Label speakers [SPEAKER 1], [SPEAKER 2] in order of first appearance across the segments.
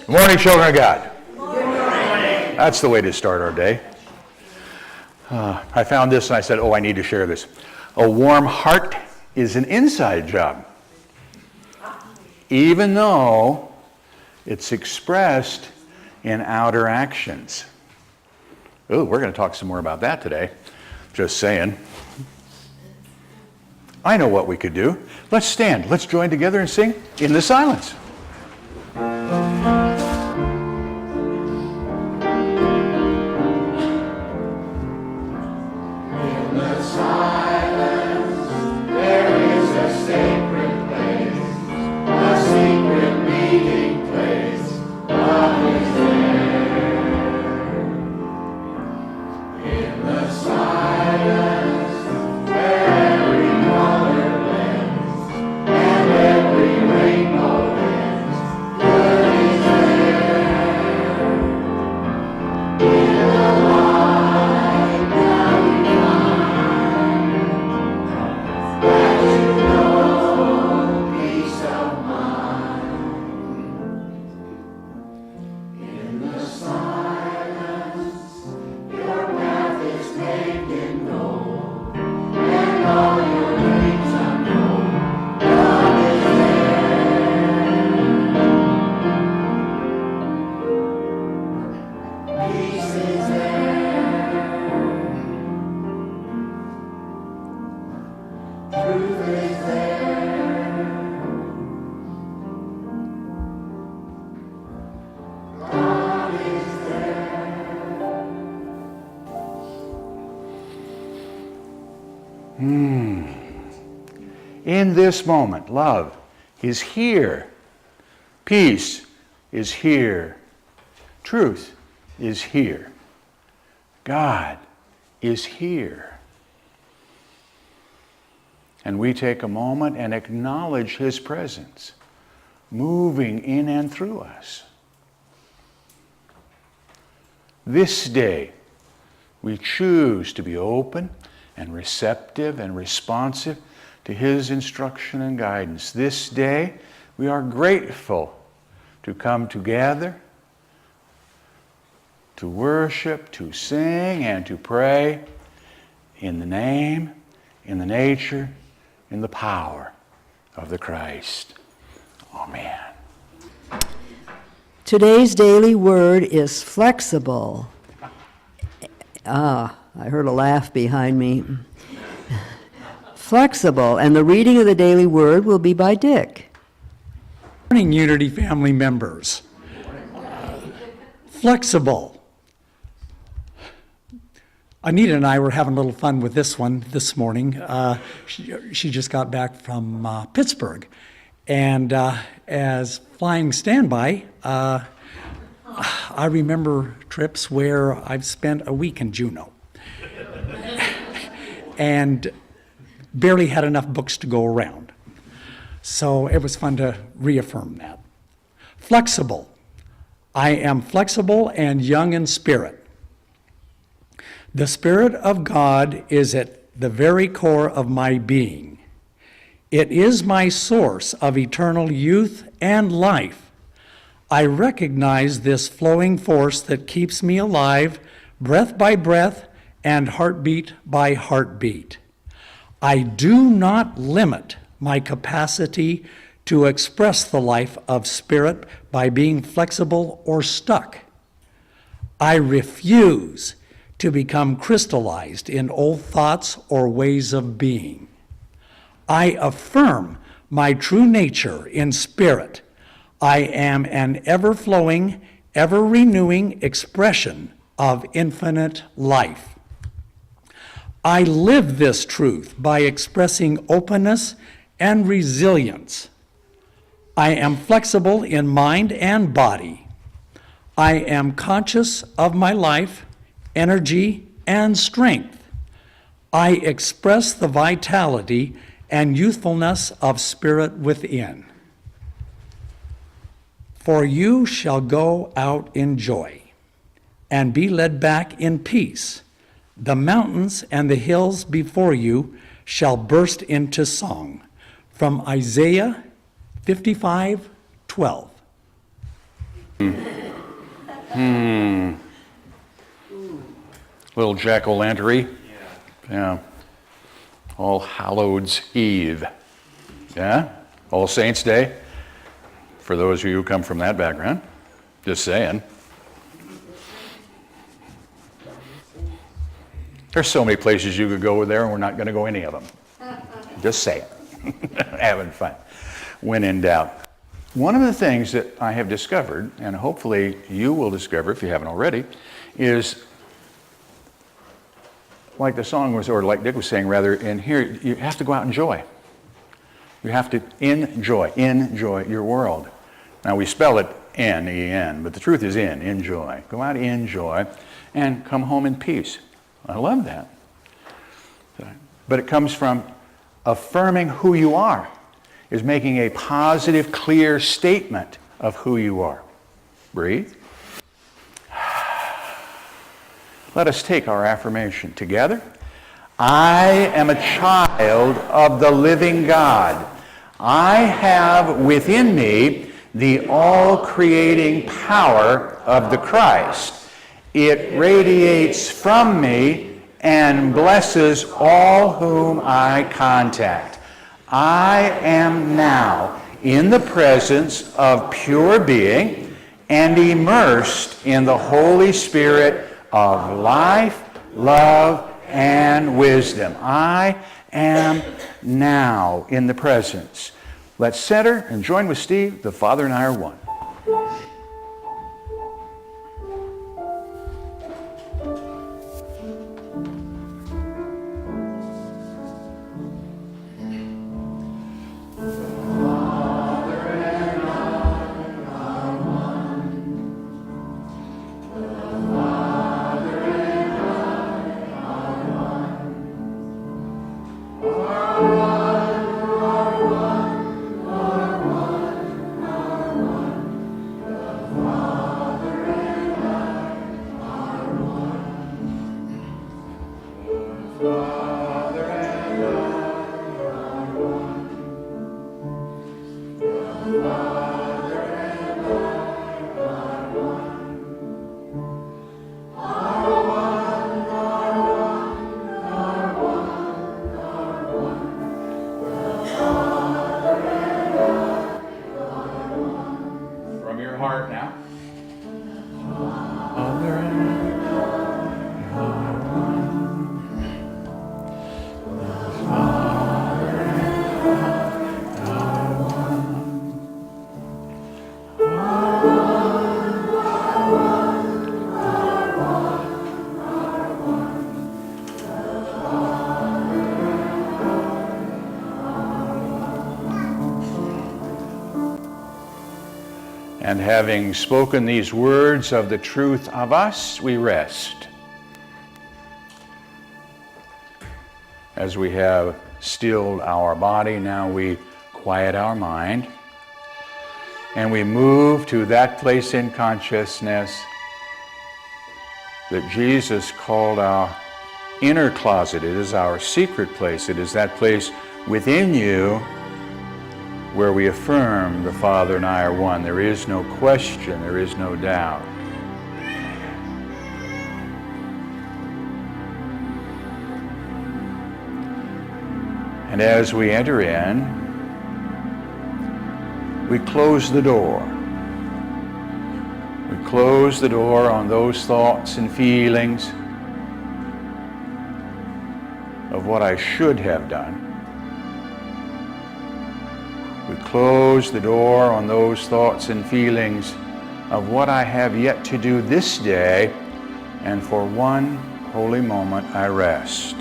[SPEAKER 1] Good morning, children of God. Good morning. That's the way to start our day. I found this and I said, I need to share this. A warm heart is an inside job, even though it's expressed in outer actions. Ooh, we're going to talk some more about that today. Just saying. I know what we could do. Let's stand. Let's join together and sing In the Silence. In this moment, love is here. Peace is here. Truth is here. God is here. And we take a moment and acknowledge His presence, moving in and through us. This day, we choose to be open and receptive and responsive to His instruction and guidance. This day, we are grateful to come together, to worship, to sing, and to pray in the name, in the nature, in the power of the Christ. Amen.
[SPEAKER 2] Today's daily word is flexible. I heard a laugh behind me. Flexible, and the reading of the daily word will be by Dick.
[SPEAKER 3] Good morning, Unity family members. Flexible. Anita and I were having a little fun with this one this morning. She just got back from Pittsburgh, and as flying standby, I remember trips where I've spent a week in Juneau and barely had enough books to go around. So it was fun to reaffirm that. Flexible. I am flexible and young in spirit. The Spirit of God is at the very core of my being. It is my source of eternal youth and life. I recognize this flowing force that keeps me alive, breath by breath and heartbeat by heartbeat. I do not limit my capacity to express the life of spirit by being flexible or stuck. I refuse to become crystallized in old thoughts or ways of being. I affirm my true nature in spirit. I am an ever-flowing, ever-renewing expression of infinite life. I live this truth by expressing openness and resilience. I am flexible in mind and body. I am conscious of my life, energy, and strength. I express the vitality and youthfulness of spirit within. For you shall go out in joy and be led back in peace. The mountains and the hills before you shall burst into song. From Isaiah 55:12.
[SPEAKER 1] Little jack-o'-lantern. Yeah. All Hallows Eve. Yeah? All Saints Day. For those of you who come from that background. Just saying. There's so many places you could go there, and we're not going to go any of them. Just saying. Having fun. When in doubt. One of the things that I have discovered, and hopefully you will discover if you haven't already, is like the song was, or like Dick was saying rather, in here, you have to go out and enjoy. You have to enjoy your world. Now we spell it N-E-N, but the truth is enjoy. Go out, enjoy, and come home in peace. I love that. But it comes from affirming who you are, is making a positive, clear statement of who you are. Breathe. Let us take our affirmation together. I am a child of the living God. I have within me the all-creating power of the Christ. It radiates from me and blesses all whom I contact. I am now in the presence of pure being and immersed in the Holy Spirit of life, love, and wisdom. I am now in the presence. Let's center and join with Steve. The Father and I are one. From your heart now. And having spoken these words of the truth of us, we rest. As we have stilled our body, now we quiet our mind. And we move to that place in consciousness that Jesus called our inner closet. It is our secret place. It is that place within you where we affirm the Father and I are one. There is no question, there is no doubt. And as we enter in, we close the door. We close the door on those thoughts and feelings of what I should have done. We close the door on those thoughts and feelings of what I have yet to do this day, and for one holy moment I rest.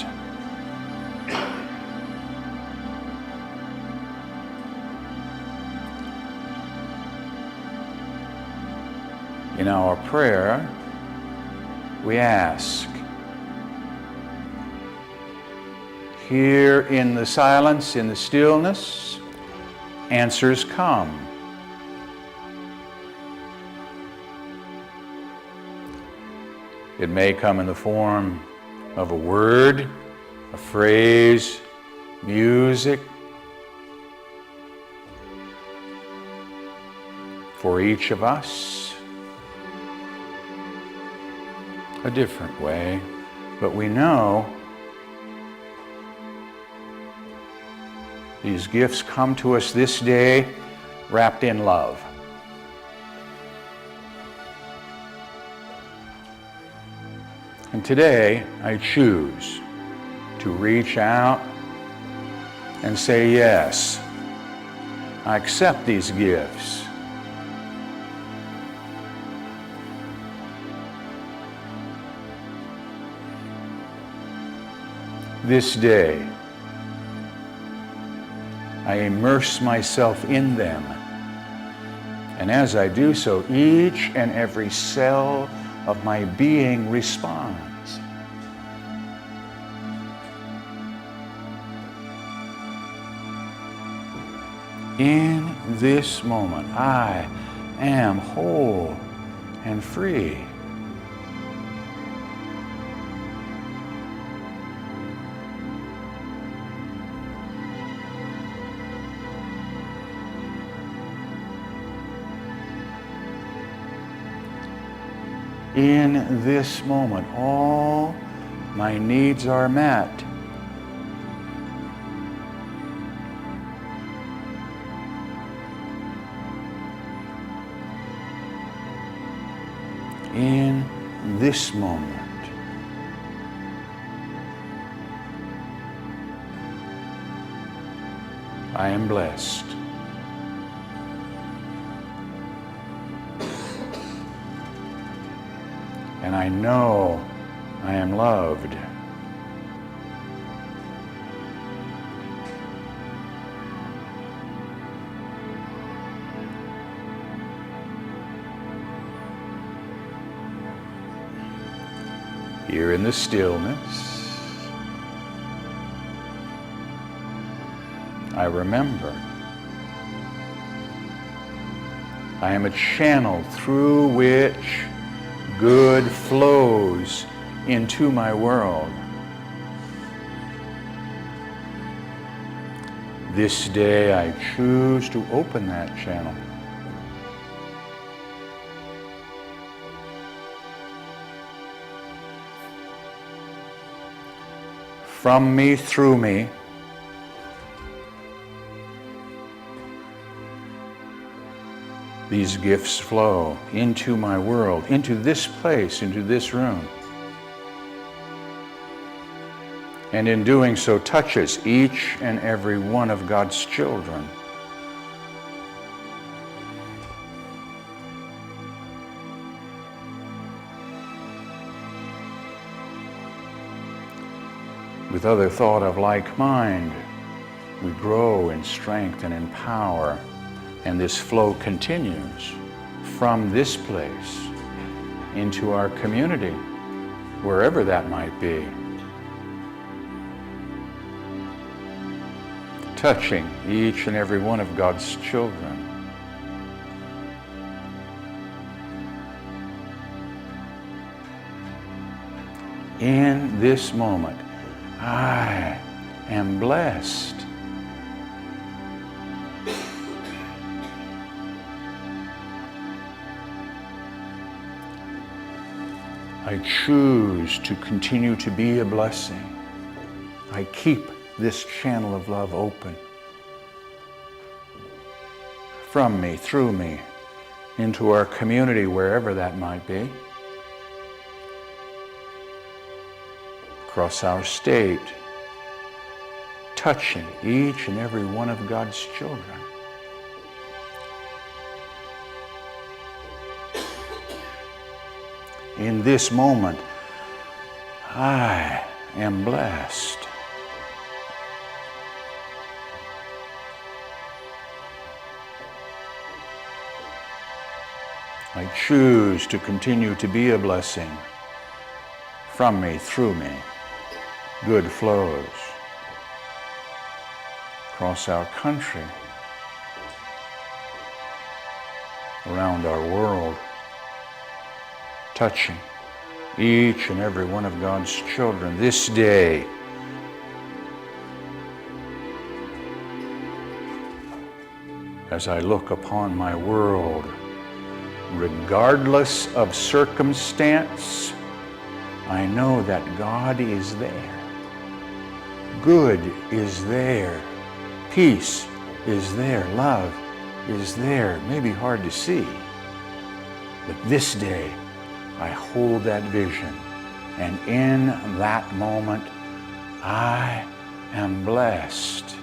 [SPEAKER 1] In our prayer, we ask, here in the silence, in the stillness, answers come. It may come in the form of a word, a phrase, music. For each of us, a different way, but we know these gifts come to us this day wrapped in love. And today, I choose to reach out and say, yes, I accept these gifts. This day, I immerse myself in them. And as I do so, each and every cell of my being responds. In this moment, I am whole and free. In this moment, all my needs are met. In this moment, I am blessed. And I know I am loved. Here in the stillness, I remember I am a channel through which good flows into my world. This day I choose to open that channel. From me, through me, these gifts flow into my world, into this place, into this room. And in doing so, touches each and every one of God's children. With other thought of like mind, we grow in strength and in power, and this flow continues from this place into our community, wherever that might be. Touching each and every one of God's children. In this moment, I am blessed. I choose to continue to be a blessing. I keep this channel of love open. From me, through me, into our community, wherever that might be. Across our state, touching each and every one of God's children. In this moment, I am blessed. I choose to continue to be a blessing. From me, through me, good flows across our country, around our world, touching each and every one of God's children this day. As I look upon my world, regardless of circumstance, I know that God is there. Good is there. Peace is there. Love is there. Maybe hard to see. But this day, I hold that vision. And in that moment, I am blessed.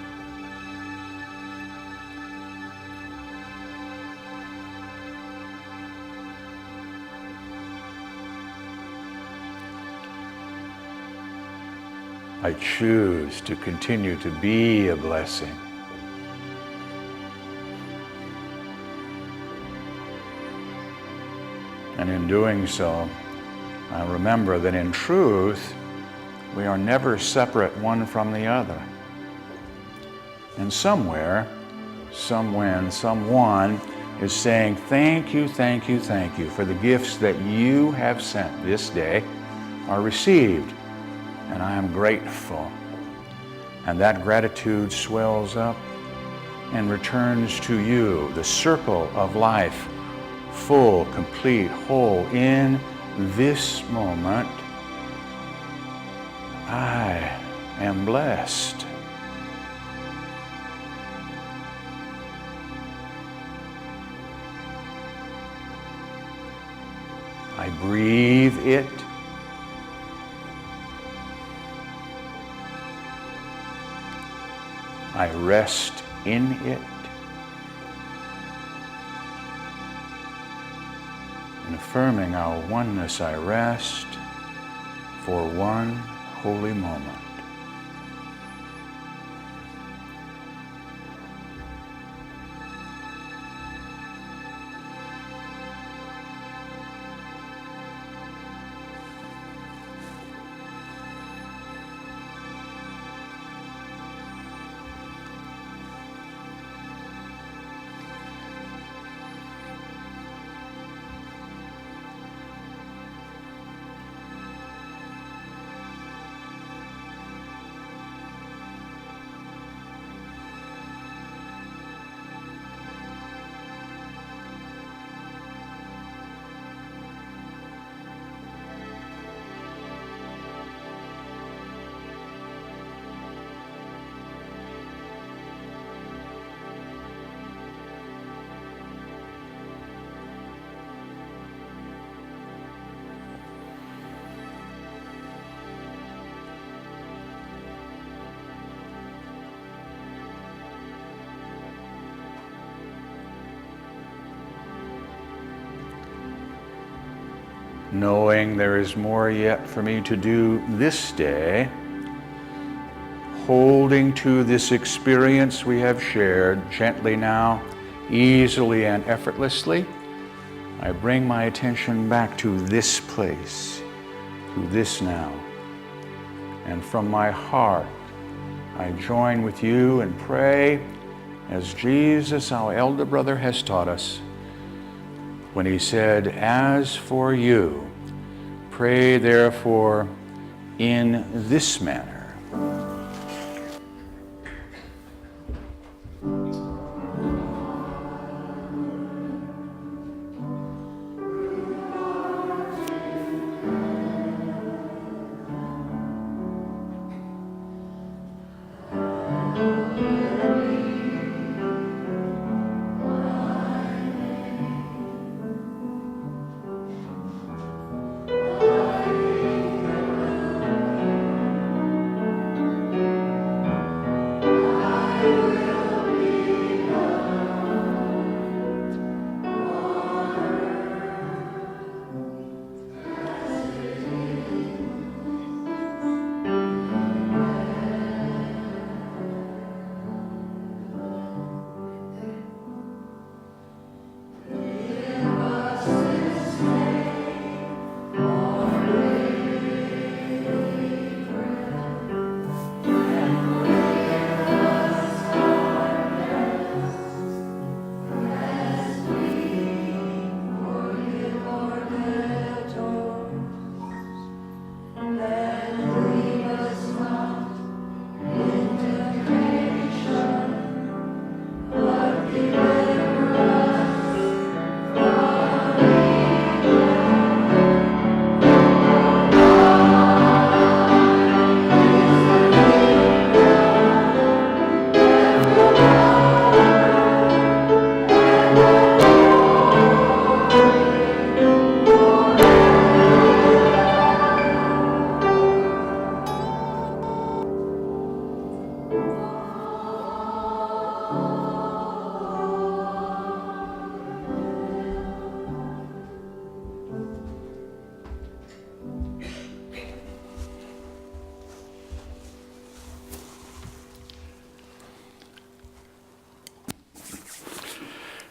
[SPEAKER 1] I choose to continue to be a blessing. And in doing so, I remember that in truth, we are never separate one from the other. And somewhere, somewhen, someone is saying, thank you, thank you, thank you for the gifts that you have sent this day are received. And I am grateful. And that gratitude swells up and returns to you, the circle of life, full, complete, whole. In this moment, I am blessed. I breathe it. I rest in it. In affirming our oneness, I rest for one holy moment. Knowing there is more yet for me to do this day, holding to this experience we have shared gently now, easily and effortlessly, I bring my attention back to this place, to this now. And from my heart, I join with you and pray as Jesus, our elder brother, has taught us when he said, "As for you, pray therefore in this manner."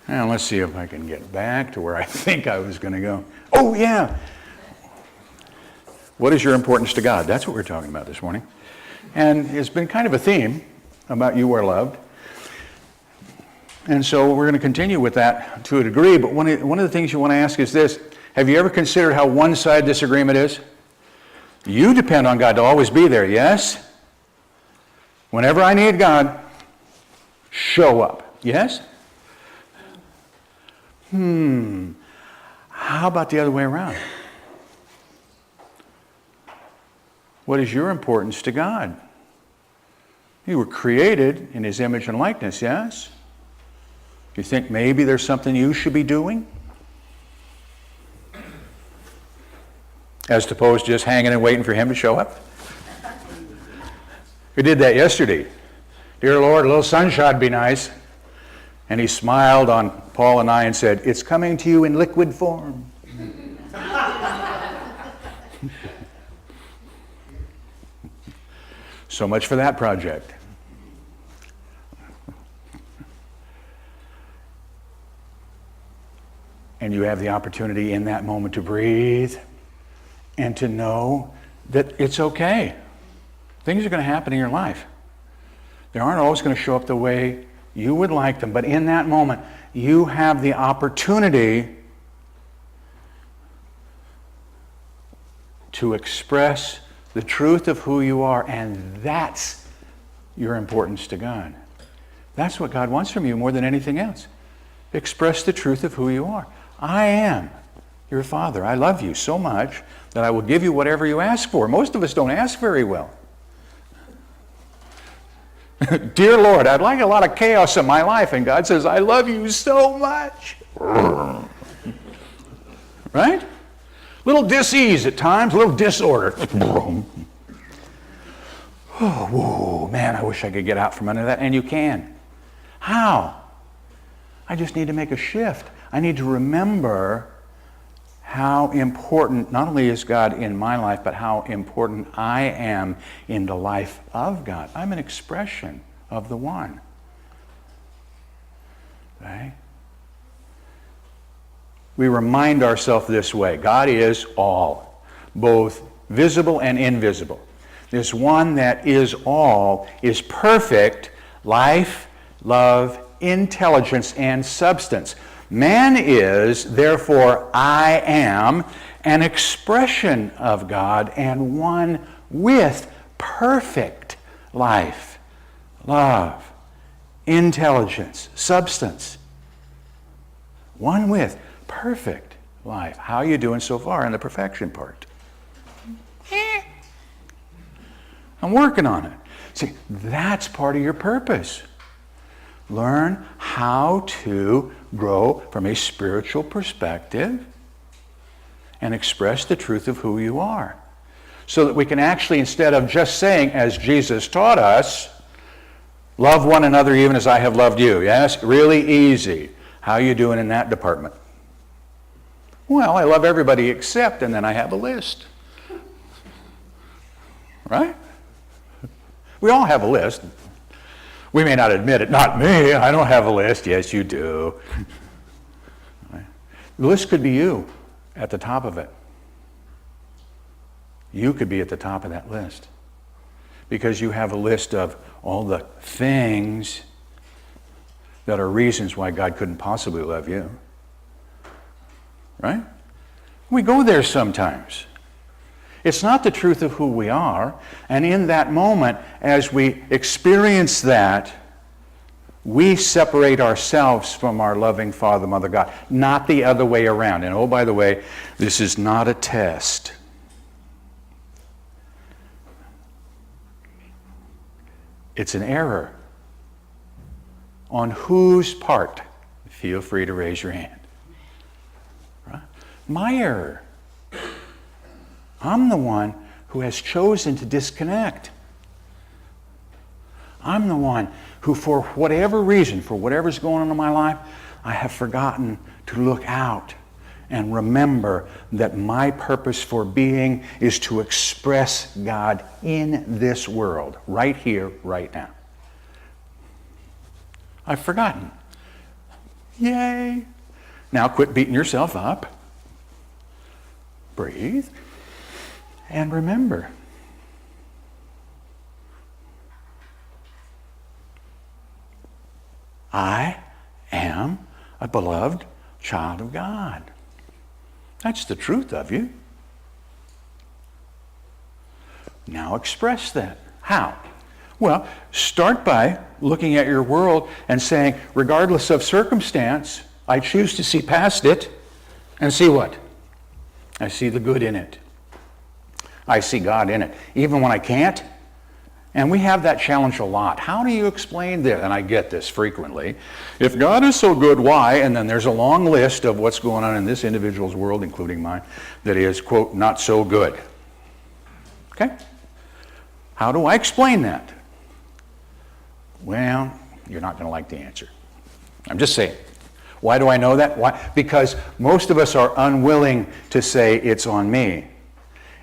[SPEAKER 1] Now, let's see if I can get back to where I think I was going to go. Oh, yeah. What is your importance to God? That's what we're talking about this morning. And it's been kind of a theme about you are loved. And so we're going to continue with that to a degree. But one of the things you want to ask is this. Have you ever considered how one-sided this agreement is? You depend on God to always be there, yes? Whenever I need God, show up, yes? How about the other way around? What is your importance to God? You were created in His image and likeness, yes? Do you think maybe there's something you should be doing? As opposed to just hanging and waiting for Him to show up? We did that yesterday. Dear Lord, a little sunshine would be nice. And He smiled on Paul and I and said, it's coming to you in liquid form. So much for that project. And you have the opportunity in that moment to breathe and to know that it's okay. Things are going to happen in your life. They aren't always going to show up the way you would like them, but in that moment, you have the opportunity to express the truth of who you are, and that's your importance to God. That's what God wants from you more than anything else. Express the truth of who you are. I am your Father. I love you so much that I will give you whatever you ask for. Most of us don't ask very well. Dear Lord, I'd like a lot of chaos in my life, and God says, I love you so much. Right? Little dis-ease at times, a little disorder. Oh, whoa, man, I wish I could get out from under that. And you can. How? I just need to make a shift. I need to remember how important not only is God in my life, but how important I am in the life of God. I'm an expression of the one. Right? We remind ourselves this way. God is all, both visible and invisible. This one that is all is perfect life, love, intelligence, and substance. Man is, therefore, I am, an expression of God and one with perfect life, love, intelligence, substance. One with perfect life. How are you doing so far in the perfection part? I'm working on it. See, that's part of your purpose. Learn how to grow from a spiritual perspective and express the truth of who you are. So that we can actually, instead of just saying, as Jesus taught us, love one another even as I have loved you. Yes? Really easy. How are you doing in that department? Well, I love everybody except, and then I have a list. Right? We all have a list. We may not admit it. Not me. I don't have a list. Yes, you do. The list could be you at the top of it. You could be at the top of that list because you have a list of all the things that are reasons why God couldn't possibly love you. Right? We go there sometimes. It's not the truth of who we are. And in that moment, as we experience that, we separate ourselves from our loving Father, Mother God, not the other way around. And oh, by the way, this is not a test. It's an error. On whose part? Feel free to raise your hand. Right? My error. I'm the one who has chosen to disconnect. I'm the one who, for whatever reason, for whatever's going on in my life, I have forgotten to look out and remember that my purpose for being is to express God in this world, right here, right now. I've forgotten. Yay. Now quit beating yourself up. Breathe. And remember, I am a beloved child of God. That's the truth of you. Now express that. How? Well, start by looking at your world and saying, regardless of circumstance, I choose to see past it and see what? I see the good in it. I see God in it, even when I can't. And we have that challenge a lot. How do you explain this? And I get this frequently. If God is so good, why? And then there's a long list of what's going on in this individual's world, including mine, that is, quote, not so good. Okay? How do I explain that? Well, you're not going to like the answer. I'm just saying. Why do I know that? Why? Because most of us are unwilling to say it's on me.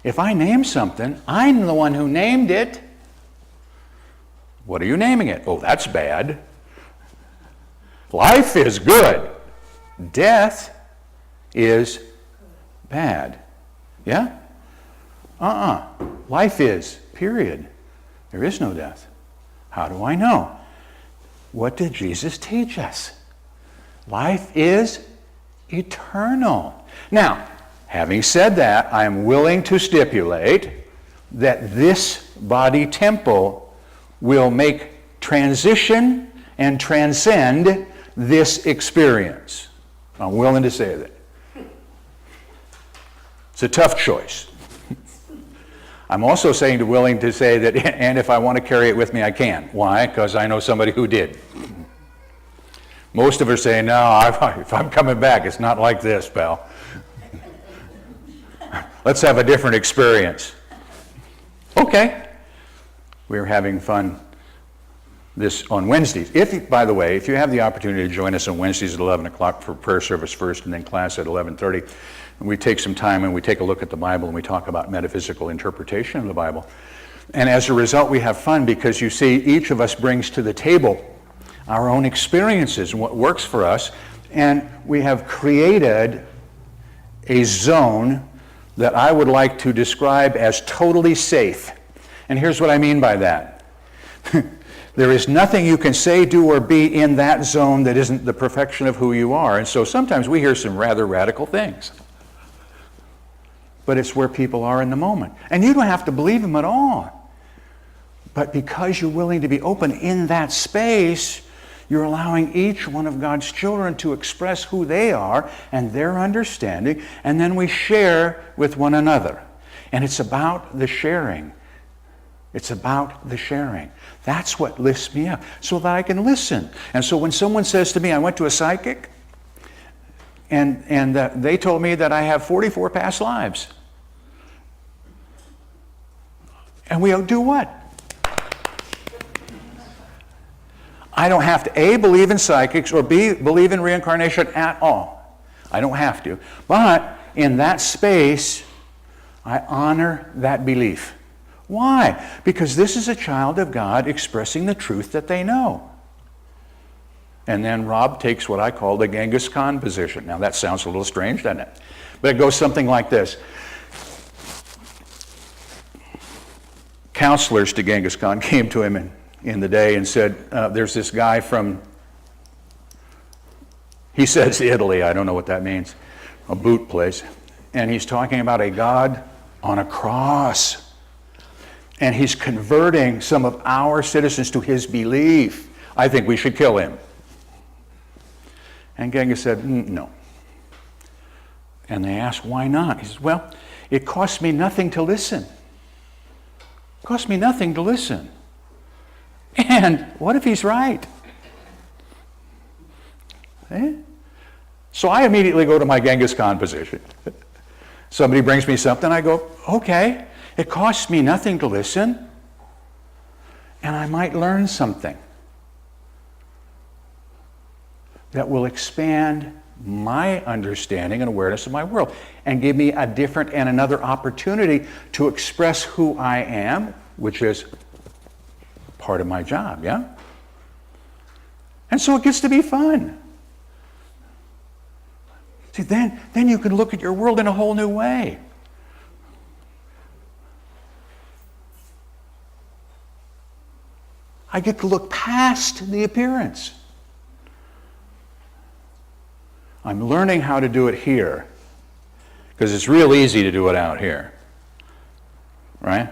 [SPEAKER 1] If I name something, I'm the one who named it. What are you naming it? Oh, that's bad. Life is good. Death is bad. Yeah? Life is, period. There is no death. How do I know? What did Jesus teach us? Life is eternal. Now, having said that, I am willing to stipulate that this body temple will make transition and transcend this experience. I'm willing to say that. It's a tough choice. I'm also willing to say that, and if I want to carry it with me, I can. Why? Because I know somebody who did. Most of us say, no, if I'm coming back, it's not like this, pal. Let's have a different experience. Okay. We're having fun this on Wednesdays. By the way, if you have the opportunity to join us on Wednesdays at 11 o'clock for prayer service first and then class at 11:30, we take some time and we take a look at the Bible and we talk about metaphysical interpretation of the Bible. And as a result, we have fun because you see, each of us brings to the table our own experiences and what works for us. And we have created a zone that I would like to describe as totally safe. And here's what I mean by that. There is nothing you can say, do, or be in that zone that isn't the perfection of who you are. And so sometimes we hear some rather radical things. But it's where people are in the moment. And you don't have to believe them at all. But because you're willing to be open in that space, you're allowing each one of God's children to express who they are and their understanding, and then we share with one another. And it's about the sharing. It's about the sharing. That's what lifts me up, so that I can listen. And so when someone says to me, I went to a psychic, and they told me that I have 44 past lives. And we do what? I don't have to A, believe in psychics, or B, believe in reincarnation at all. I don't have to. But in that space, I honor that belief. Why? Because this is a child of God expressing the truth that they know. And then Rob takes what I call the Genghis Khan position. Now that sounds a little strange, doesn't it? But it goes something like this. Counselors to Genghis Khan came to him in the day and said, there's this guy from, he says Italy, I don't know what that means, a boot place. And he's talking about a God on a cross. And he's converting some of our citizens to his belief. I think we should kill him. And Genghis said, no. And they asked, why not? He says, well, it costs me nothing to listen. It costs me nothing to listen. And what if he's right? So I immediately go to my Genghis Khan position. Somebody brings me something, I go, okay, it costs me nothing to listen, and I might learn something that will expand my understanding and awareness of my world and give me a different and another opportunity to express who I am, which is part of my job, yeah? And so it gets to be fun. See, then you can look at your world in a whole new way. I get to look past the appearance. I'm learning how to do it here, because it's real easy to do it out here, right?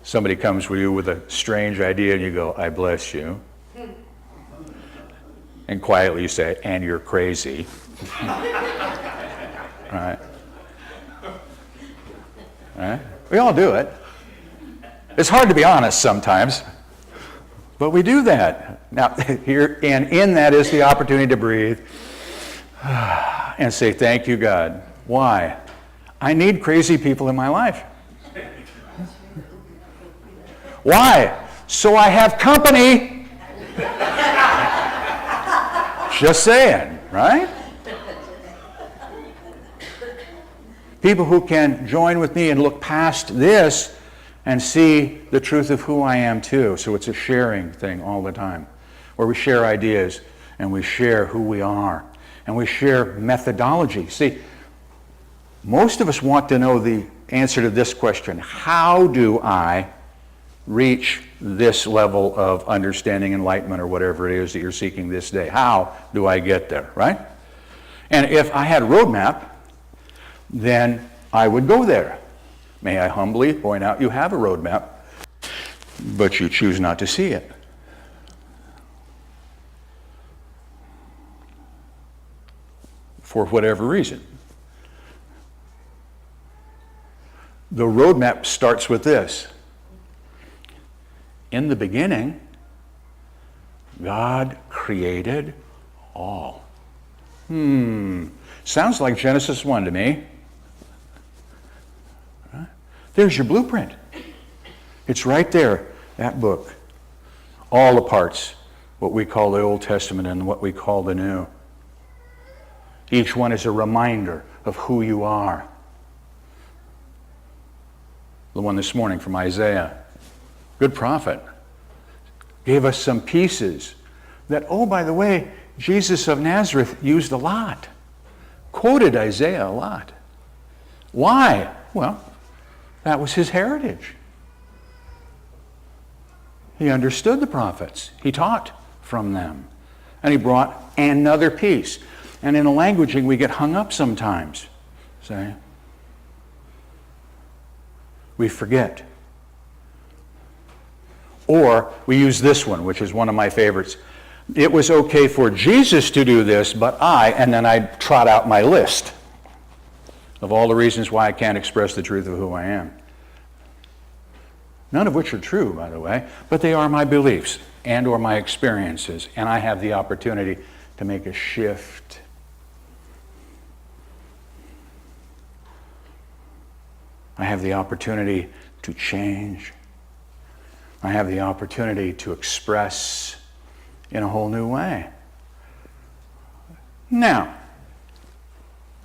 [SPEAKER 1] Somebody comes with you with a strange idea and you go, I bless you. And quietly you say, and you're crazy. Right? Right? We all do it. It's hard to be honest sometimes, but we do that. Now, here, and in that is the opportunity to breathe and say, thank you, God. Why? I need crazy people in my life. Why? So I have company. Just saying, right? People who can join with me and look past this and see the truth of who I am too. So it's a sharing thing all the time, where we share ideas and we share who we are and we share methodology. See, most of us want to know the answer to this question: how do I reach this level of understanding, enlightenment, or whatever it is that you're seeking this day? How do I get there, right? And if I had a roadmap, then I would go there. May I humbly point out you have a roadmap, but you choose not to see it. For whatever reason. The roadmap starts with this. In the beginning, God created all. Sounds like Genesis 1 to me. There's your blueprint. It's right there, that book. All the parts, what we call the Old Testament and what we call the New. Each one is a reminder of who you are. The one this morning from Isaiah, good prophet, gave us some pieces that, oh, by the way, Jesus of Nazareth used a lot, quoted Isaiah a lot. Why? Well, that was his heritage. He understood the prophets. He taught from them. And he brought another piece. And in the languaging, we get hung up sometimes. Say, we forget. Or we use this one, which is one of my favorites. It was okay for Jesus to do this, but and then I trot out my list of all the reasons why I can't express the truth of who I am. None of which are true, by the way, but they are my beliefs and or my experiences, and I have the opportunity to make a shift. I have the opportunity to change. I have the opportunity to express in a whole new way. Now,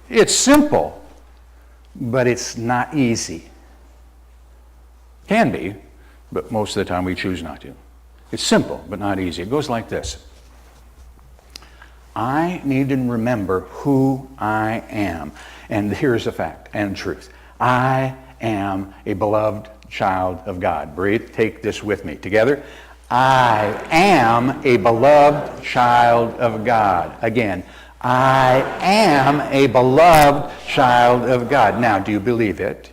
[SPEAKER 1] it's simple, but it's not easy. Can be, but most of the time we choose not to. It's simple, but not easy. It goes like this. I need to remember who I am. And here's a fact and truth. I am a beloved child of God. Breathe. Take this with me. Together. I am a beloved child of God. Again. I am a beloved child of God. Now, do you believe it?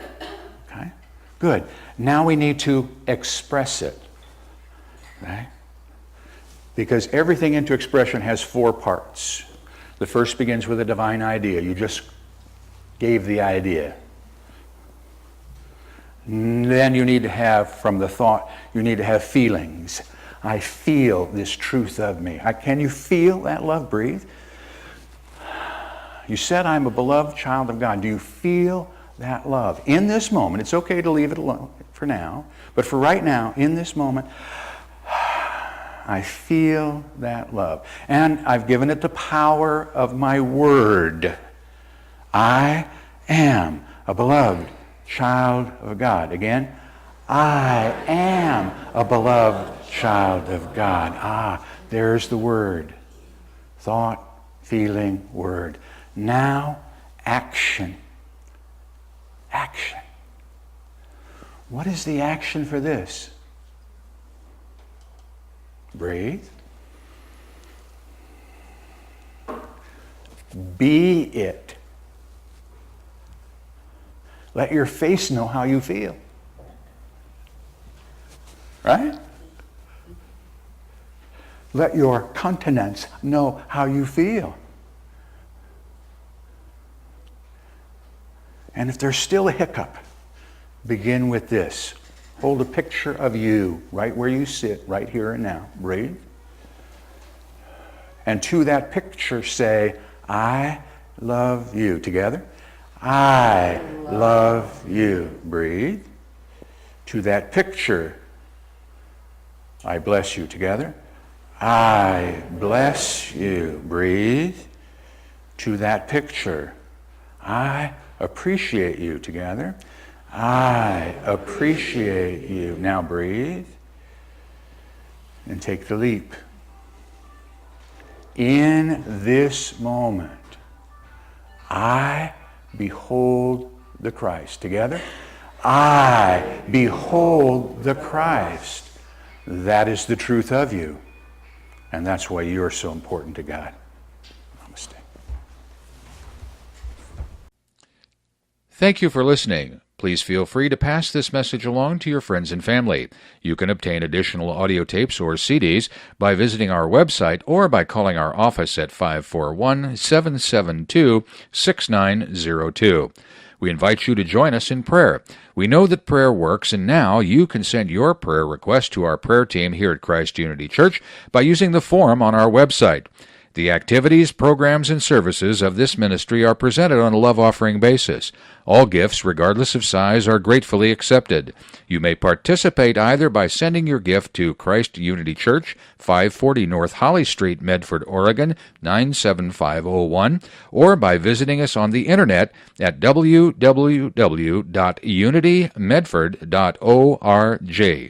[SPEAKER 1] Okay. Good. Now we need to express it. Right? Because everything into expression has 4 parts. The first begins with a divine idea. You just gave the idea. Then you need to have, from the thought, you need to have feelings. I feel this truth of me. Can you feel that love? Breathe. You said I'm a beloved child of God. Do you feel that love? In this moment, it's okay to leave it alone for now, but for right now, in this moment, I feel that love. And I've given it the power of my word. I am a beloved child of God. Again, I am a beloved child of God. There's the word. Thought, feeling, word. Now, action. Action. What is the action for this? Breathe. Be it. Let your face know how you feel. Right? Let your countenance know how you feel. And if there's still a hiccup, begin with this. Hold a picture of you right where you sit, right here and now. Breathe. And to that picture say, I love you. Together. I love you. Breathe. To that picture, I bless you. Together. I bless you. Breathe. To that picture, I appreciate you. Together. I appreciate you. Now breathe and take the leap. In this moment, I behold the Christ. Together? I behold the Christ. That is the truth of you. And that's why you're so important to God. Namaste.
[SPEAKER 4] Thank you for listening. Please feel free to pass this message along to your friends and family. You can obtain additional audio tapes or CDs by visiting our website or by calling our office at 541-772-6902. We invite you to join us in prayer. We know that prayer works, and now you can send your prayer request to our prayer team here at Christ Unity Church by using the form on our website. The activities, programs, and services of this ministry are presented on a love offering basis. All gifts, regardless of size, are gratefully accepted. You may participate either by sending your gift to Christ Unity Church, 540 North Holly Street, Medford, Oregon, 97501, or by visiting us on the internet at www.unitymedford.org.